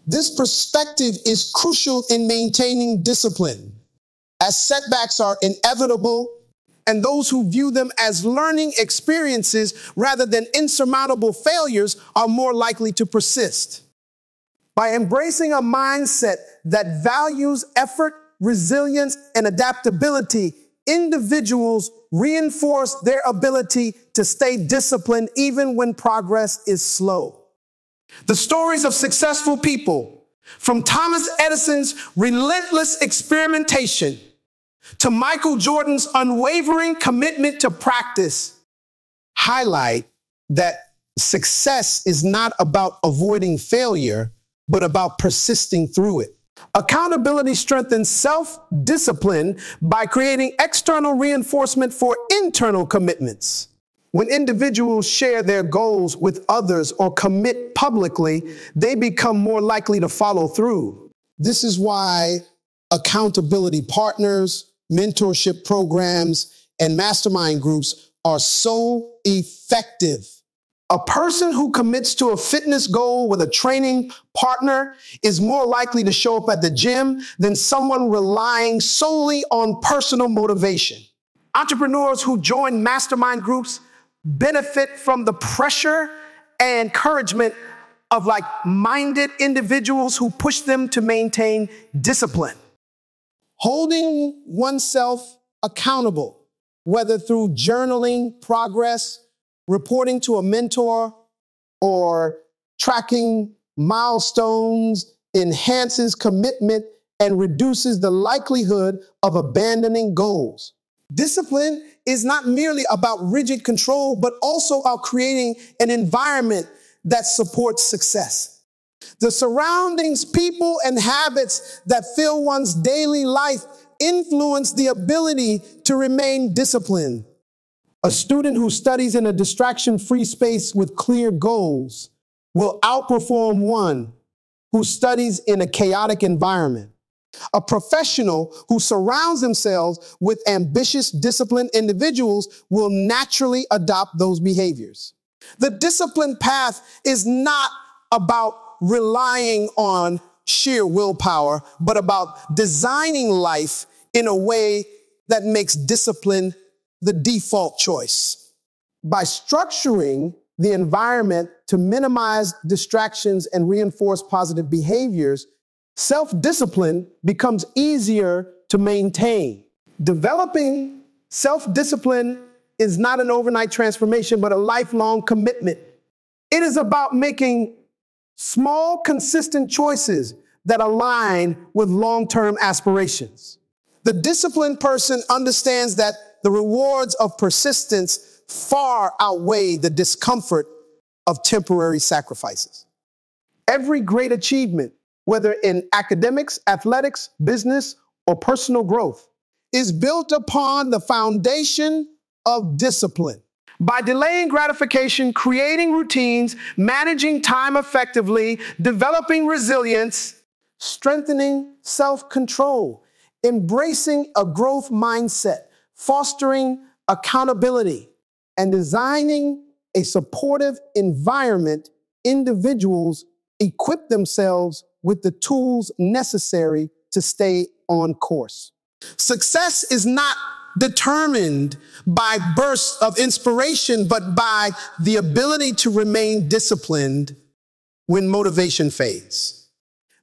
This perspective is crucial in maintaining discipline, as setbacks are inevitable, and those who view them as learning experiences rather than insurmountable failures are more likely to persist. By embracing a mindset that values effort, resilience, and adaptability, individuals reinforce their ability to stay disciplined even when progress is slow. The stories of successful people, from Thomas Edison's relentless experimentation to Michael Jordan's unwavering commitment to practice, highlight that success is not about avoiding failure, but about persisting through it. Accountability strengthens self-discipline by creating external reinforcement for internal commitments. When individuals share their goals with others or commit publicly, they become more likely to follow through. This is why accountability partners, mentorship programs, and mastermind groups are so effective. A person who commits to a fitness goal with a training partner is more likely to show up at the gym than someone relying solely on personal motivation. Entrepreneurs who join mastermind groups benefit from the pressure and encouragement of like-minded individuals who push them to maintain discipline. Holding oneself accountable, whether through journaling progress, reporting to a mentor, or tracking milestones, enhances commitment and reduces the likelihood of abandoning goals. Discipline is not merely about rigid control, but also about creating an environment that supports success. The surroundings, people, and habits that fill one's daily life influence the ability to remain disciplined. A student who studies in a distraction-free space with clear goals will outperform one who studies in a chaotic environment. A professional who surrounds themselves with ambitious, disciplined individuals will naturally adopt those behaviors. The disciplined path is not about relying on sheer willpower, but about designing life in a way that makes discipline the default choice. By structuring the environment to minimize distractions and reinforce positive behaviors, self-discipline becomes easier to maintain. Developing self-discipline is not an overnight transformation, but a lifelong commitment. It is about making small, consistent choices that align with long-term aspirations. The disciplined person understands that the rewards of persistence far outweigh the discomfort of temporary sacrifices. Every great achievement, whether in academics, athletics, business, or personal growth, is built upon the foundation of discipline. By delaying gratification, creating routines, managing time effectively, developing resilience, strengthening self-control, embracing a growth mindset, fostering accountability, and designing a supportive environment, individuals equip themselves with the tools necessary to stay on course. Success is not determined by bursts of inspiration, but by the ability to remain disciplined when motivation fades.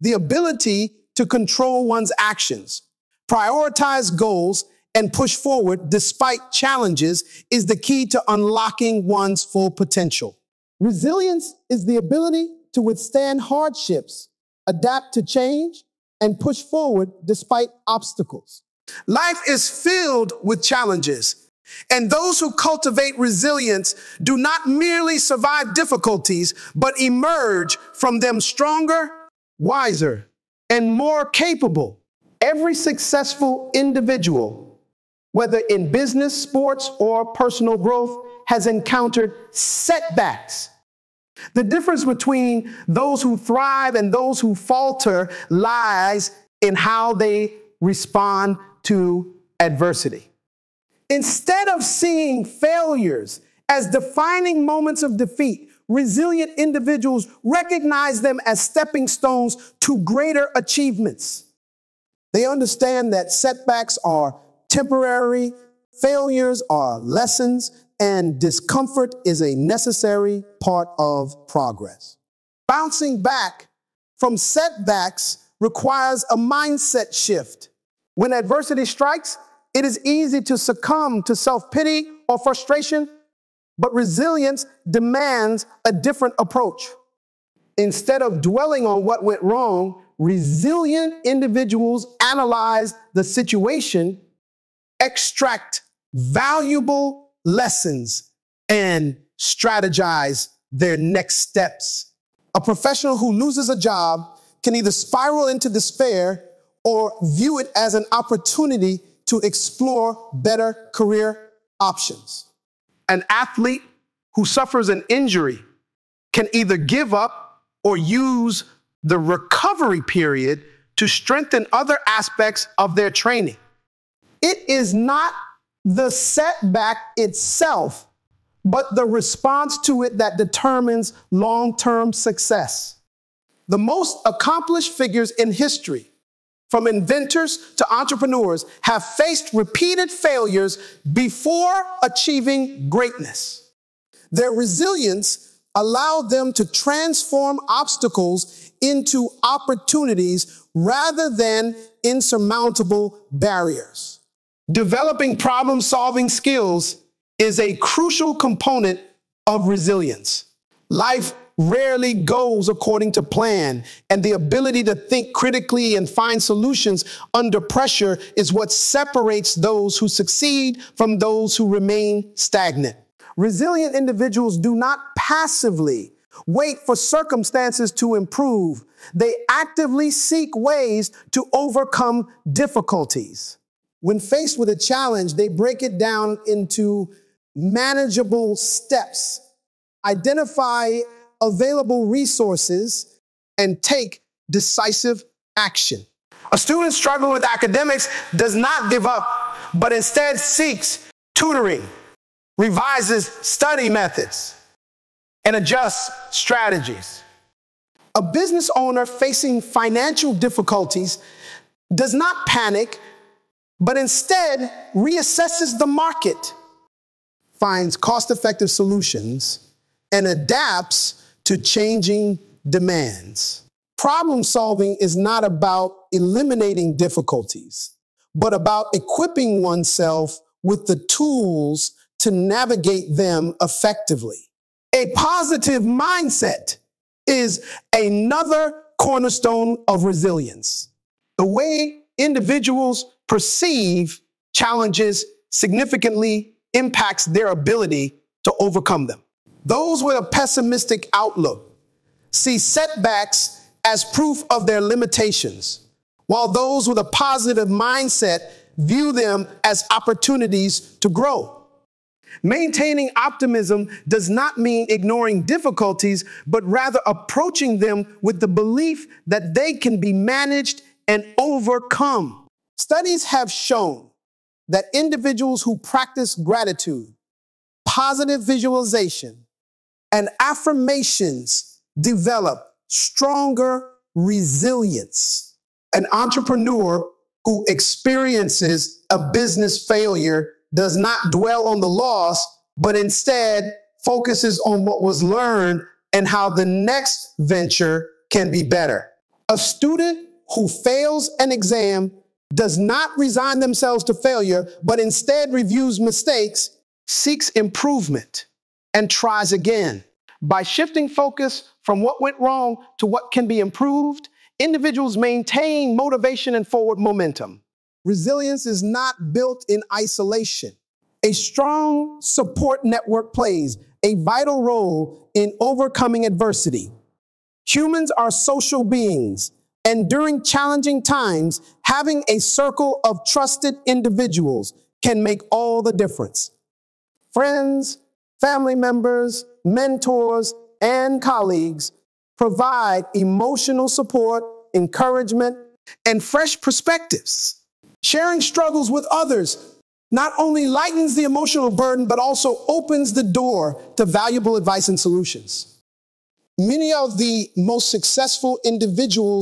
The ability to control one's actions, prioritize goals, and push forward despite challenges is the key to unlocking one's full potential. Resilience is the ability to withstand hardships, adapt to change, and push forward despite obstacles. Life is filled with challenges, and those who cultivate resilience do not merely survive difficulties, but emerge from them stronger, wiser, and more capable. Every successful individual, whether in business, sports, or personal growth, has encountered setbacks. The difference between those who thrive and those who falter lies in how they respond to adversity. Instead of seeing failures as defining moments of defeat, resilient individuals recognize them as stepping stones to greater achievements. They understand that setbacks are temporary, failures are lessons, and discomfort is a necessary part of progress. Bouncing back from setbacks requires a mindset shift. When adversity strikes, it is easy to succumb to self-pity or frustration, but resilience demands a different approach. Instead of dwelling on what went wrong, resilient individuals analyze the situation, extract valuable lessons, and strategize their next steps. A professional who loses a job can either spiral into despair or view it as an opportunity to explore better career options. An athlete who suffers an injury can either give up or use the recovery period to strengthen other aspects of their training. It is not the setback itself, but the response to it that determines long-term success. The most accomplished figures in history, from inventors to entrepreneurs, have faced repeated failures before achieving greatness. Their resilience allowed them to transform obstacles into opportunities rather than insurmountable barriers. Developing problem-solving skills is a crucial component of resilience. Life rarely goes according to plan, and the ability to think critically and find solutions under pressure is what separates those who succeed from those who remain stagnant. Resilient individuals do not passively wait for circumstances to improve. They actively seek ways to overcome difficulties. When faced with a challenge, they break it down into manageable steps, identify available resources, and take decisive action. A student struggling with academics does not give up, but instead seeks tutoring, revises study methods, and adjusts strategies. A business owner facing financial difficulties does not panic, but instead reassesses the market, finds cost-effective solutions, and adapts to changing demands. Problem solving is not about eliminating difficulties, but about equipping oneself with the tools to navigate them effectively. A positive mindset is another cornerstone of resilience. The way individuals perceive challenges significantly impacts their ability to overcome them. Those with a pessimistic outlook see setbacks as proof of their limitations, while those with a positive mindset view them as opportunities to grow. Maintaining optimism does not mean ignoring difficulties, but rather approaching them with the belief that they can be managed and overcome. Studies have shown that individuals who practice gratitude, positive visualization, and affirmations develop stronger resilience. An entrepreneur who experiences a business failure does not dwell on the loss, but instead focuses on what was learned and how the next venture can be better. A student who fails an exam does not resign themselves to failure, but instead reviews mistakes, seeks improvement, and tries again. By shifting focus from what went wrong to what can be improved, individuals maintain motivation and forward momentum. Resilience is not built in isolation. A strong support network plays a vital role in overcoming adversity. Humans are social beings, and during challenging times, having a circle of trusted individuals can make all the difference. Friends, family members, mentors, and colleagues provide emotional support, encouragement, and fresh perspectives. Sharing struggles with others not only lightens the emotional burden, but also opens the door to valuable advice and solutions. Many of the most successful individuals